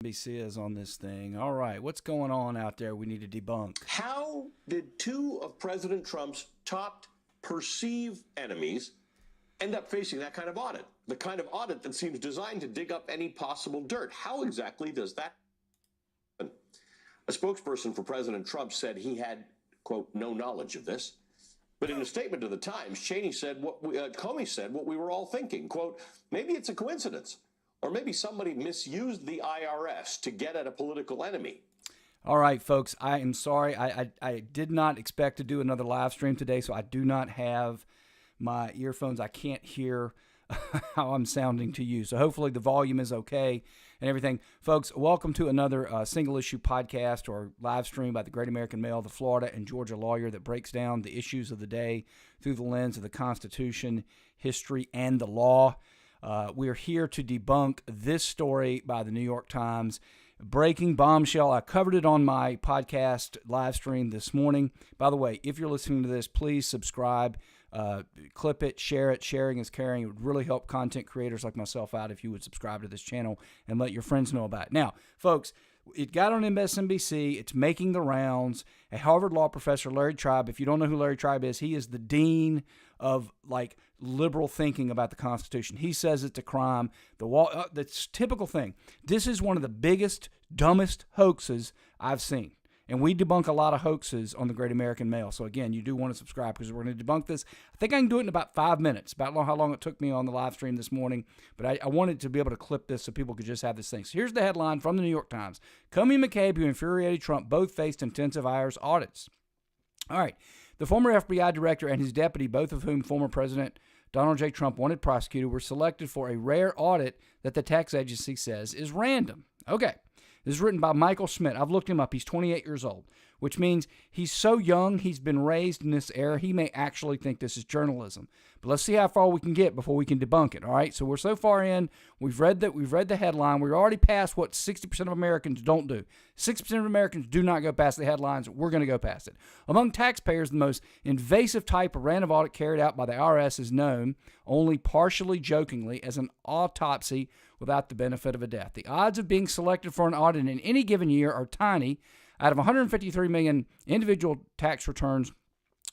MSNBC is on this thing. All right, what's going on out there we need to debunk? How did two of President Trump's top perceived enemies end up facing that kind of audit? The kind of audit that seems designed to dig up any possible dirt. How exactly does that happen? A spokesperson for President Trump said he had, quote, no knowledge of this. But in a statement to the Times, Comey said what we were all thinking, quote, maybe it's a coincidence, or maybe somebody misused the IRS to get at a political enemy. All right, folks, I am sorry. I did not expect to do another live stream today, so I do not have my earphones. I can't hear how I'm sounding to you. So hopefully the volume is okay and everything. Folks, welcome to another single-issue podcast or live stream by the Great American Mail, the Florida and Georgia lawyer that breaks down the issues of the day through the lens of the Constitution, history, and the law. We're here to debunk this story by the New York Times. Breaking bombshell. I covered it on my podcast live stream this morning. By the way, if you're listening to this, please subscribe, clip it, share it. Sharing is caring. It would really help content creators like myself out if you would subscribe to this channel and let your friends know about it. Now, folks, it got on MSNBC. It's making the rounds. A Harvard law professor, Larry Tribe, if you don't know who Larry Tribe is, he is the dean of liberal thinking about the Constitution. He says it's a crime. That's typical thing. This is one of the biggest, dumbest hoaxes I've seen. And we debunk a lot of hoaxes on the Great American Mail. So again, you do want to subscribe because we're going to debunk this. I think I can do it in about 5 minutes, about how long it took me on the live stream this morning. But I wanted to be able to clip this so people could just have this thing. So here's the headline from the New York Times. Comey and McCabe, who infuriated Trump, both faced intensive IRS audits. All right. The former FBI director and his deputy, both of whom former President Donald J. Trump wanted prosecuted, were selected for a rare audit that the tax agency says is random. Okay. This is written by Michael Schmidt. I've looked him up. He's 28 years old, which means he's so young, he's been raised in this era, he may actually think this is journalism. But let's see how far we can get before we can debunk it, all right? So we're so far in. We've read the headline. We're already past what 60% of Americans don't do. 60% of Americans do not go past the headlines. We're going to go past it. Among taxpayers, the most invasive type of random audit carried out by the IRS is known, only partially jokingly, as an autopsy without the benefit of a death. The odds of being selected for an audit in any given year are tiny. Out of 153 million individual tax returns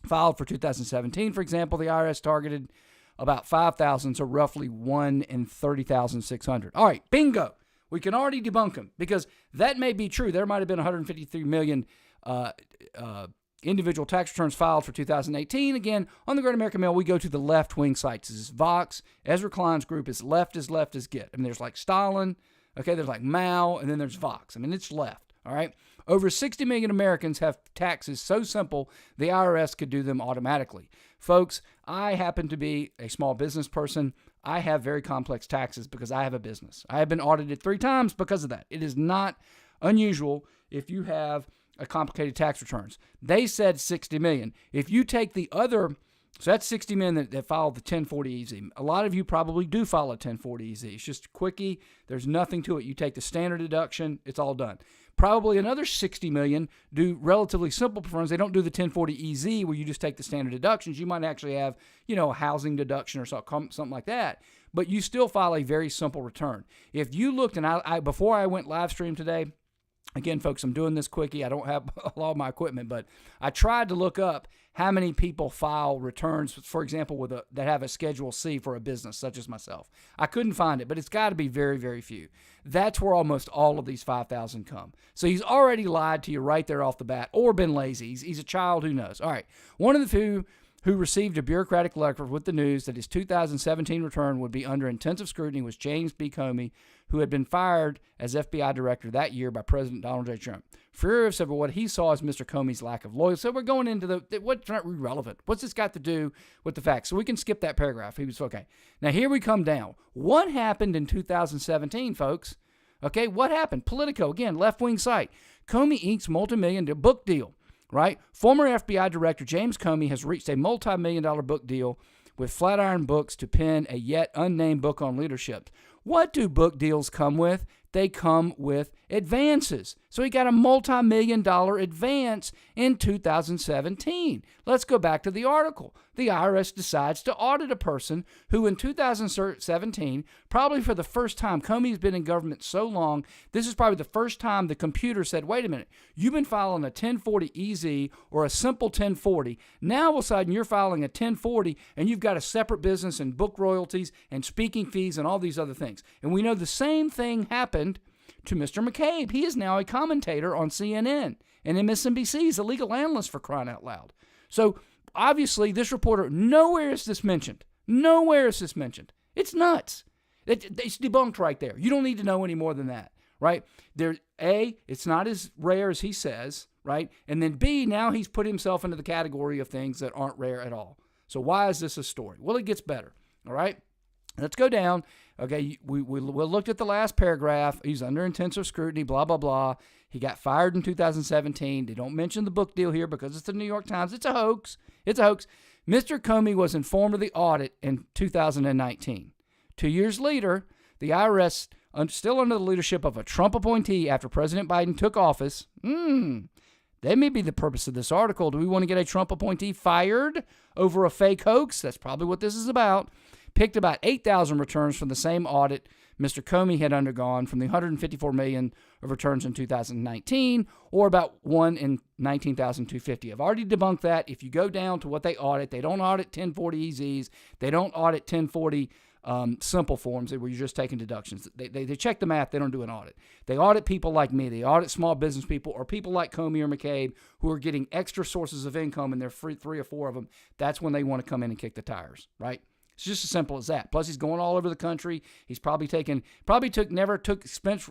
filed for 2017, for example, the IRS targeted about 5,000, so roughly 1 in 30,600. All right, bingo. We can already debunk them because that may be true. There might have been 153 million individual tax returns filed for 2018. Again, on the Great American Mail, we go to the left-wing sites. This is Vox. Ezra Klein's group is left as get. I mean, there's like Stalin, okay, there's like Mao, and then there's Vox. I mean, it's left, all right? Over 60 million Americans have taxes so simple the IRS could do them automatically. Folks, I happen to be a small business person. I have very complex taxes because I have a business. I have been audited 3 times because of that. It is not unusual if you have a complicated tax returns. They said 60 million. If you take the other, so that's 60 million that filed the 1040EZ. A lot of you probably do file a 1040EZ. It's just quickie. There's nothing to it. You take the standard deduction. It's all done. Probably another 60 million do relatively simple returns. They don't do the 1040EZ where you just take the standard deductions. You might actually have, a housing deduction or something like that. But you still file a very simple return. If you looked, and I before I went live stream today, again, folks, I'm doing this quickie. I don't have a lot of my equipment, but I tried to look up how many people file returns, for example, that have a Schedule C for a business, such as myself. I couldn't find it, but it's got to be very, very few. That's where almost all of these 5,000 come. So he's already lied to you right there off the bat, or been lazy. He's a child, who knows? All right, one of the few who received a bureaucratic letter with the news that his 2017 return would be under intensive scrutiny was James B. Comey, who had been fired as FBI director that year by President Donald J. Trump. Furious over what he saw as Mr. Comey's lack of loyalty. So we're going into what's not relevant. What's this got to do with the facts? So we can skip that paragraph. He was okay. Now here we come down. What happened in 2017, folks? Okay, what happened? Politico, again, left-wing site. Comey inks multi-million book deal. Right? Former FBI Director James Comey has reached a multi-million-dollar book deal with Flatiron Books to pen a yet unnamed book on leadership. What do book deals come with? they come with advances. So he got a multi-million-dollar advance in 2017. Let's go back to the article. The IRS decides to audit a person who in 2017, probably for the first time, Comey's been in government so long, this is probably the first time the computer said, wait a minute, you've been filing a 1040 EZ or a simple 1040. Now all of a sudden you're filing a 1040 and you've got a separate business and book royalties and speaking fees and all these other things. And we know the same thing happened to Mr. McCabe. He is now a commentator on CNN and MSNBC. He's a legal analyst, for crying out loud. So obviously this reporter, nowhere is this mentioned. Nowhere is this mentioned. It's nuts. It's debunked right there. You don't need to know any more than that, right? It's not as rare as he says, right? And then B, now he's put himself into the category of things that aren't rare at all. So why is this a story? Well, it gets better, all right? Let's go down. Okay, we looked at the last paragraph. He's under intensive scrutiny, blah, blah, blah. He got fired in 2017. They don't mention the book deal here because it's the New York Times. It's a hoax. It's a hoax. Mr. Comey was informed of the audit in 2019. 2 years later, the IRS, still under the leadership of a Trump appointee after President Biden took office, that may be the purpose of this article. Do we want to get a Trump appointee fired over a fake hoax? That's probably what this is about. Picked about 8,000 returns from the same audit Mr. Comey had undergone from the 154 million of returns in 2019, or about one in 19,250. I've already debunked that. If you go down to what they audit, they don't audit 1040 EZs. They don't audit 1040 simple forms where you're just taking deductions. They check the math. They don't do an audit. They audit people like me. They audit small business people or people like Comey or McCabe who are getting extra sources of income and they're free, 3 or 4 of them. That's when they want to come in and kick the tires, right? It's just as simple as that. Plus, he's going all over the country. He's never took expense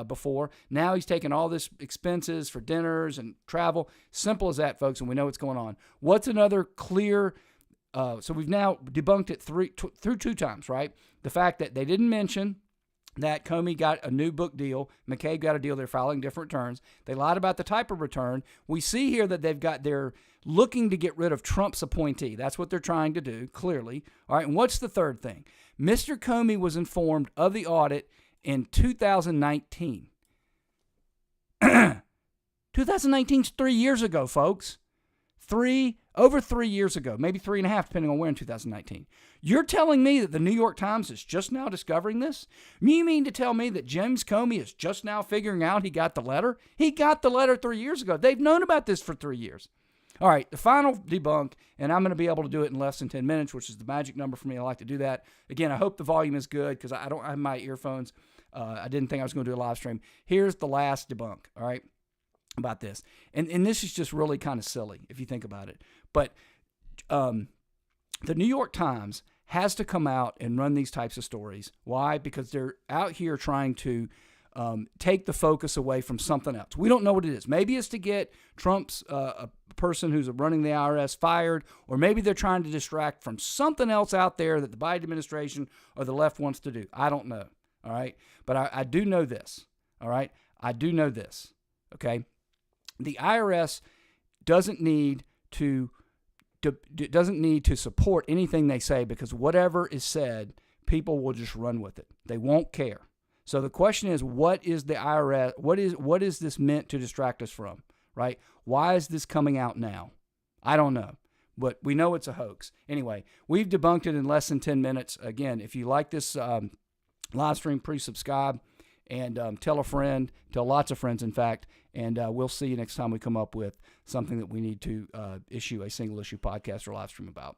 before. Now he's taking all this expenses for dinners and travel. Simple as that, folks, and we know what's going on. What's another clear? So we've now debunked it through 2 times, right? The fact that they didn't mention that Comey got a new book deal. McCabe got a deal. They're filing different returns. They lied about the type of return. We see here that they're looking to get rid of Trump's appointee. That's what they're trying to do, clearly. All right, and what's the third thing? Mr. Comey was informed of the audit in 2019. 2019 is 3 years ago, folks. Over 3 years ago, maybe 3.5, depending on where in 2019. You're telling me that the New York Times is just now discovering this? You mean to tell me that James Comey is just now figuring out he got the letter? He got the letter 3 years ago. They've known about this for 3 years. All right, the final debunk, and I'm going to be able to do it in less than 10 minutes, which is the magic number for me. I like to do that. Again, I hope the volume is good because I don't have my earphones. I didn't think I was going to do a live stream. Here's the last debunk, all right, about this. And this is just really kind of silly if you think about it. But the New York Times has to come out and run these types of stories. Why? Because they're out here trying to take the focus away from something else. We don't know what it is. Maybe it's to get Trump's a person who's running the IRS fired, or maybe they're trying to distract from something else out there that the Biden administration or the left wants to do. I don't know, all right? But I do know this, all right? I do know this, okay? The IRS doesn't need to support anything they say because whatever is said, people will just run with it. They won't care. So the question is, what is the IRS? What is this meant to distract us from? Right? Why is this coming out now? I don't know, but we know it's a hoax. Anyway, we've debunked it in less than 10 minutes. Again, if you like this live stream, please subscribe and tell a friend, tell lots of friends, in fact, and we'll see you next time we come up with something that we need to issue a single issue podcast or live stream about.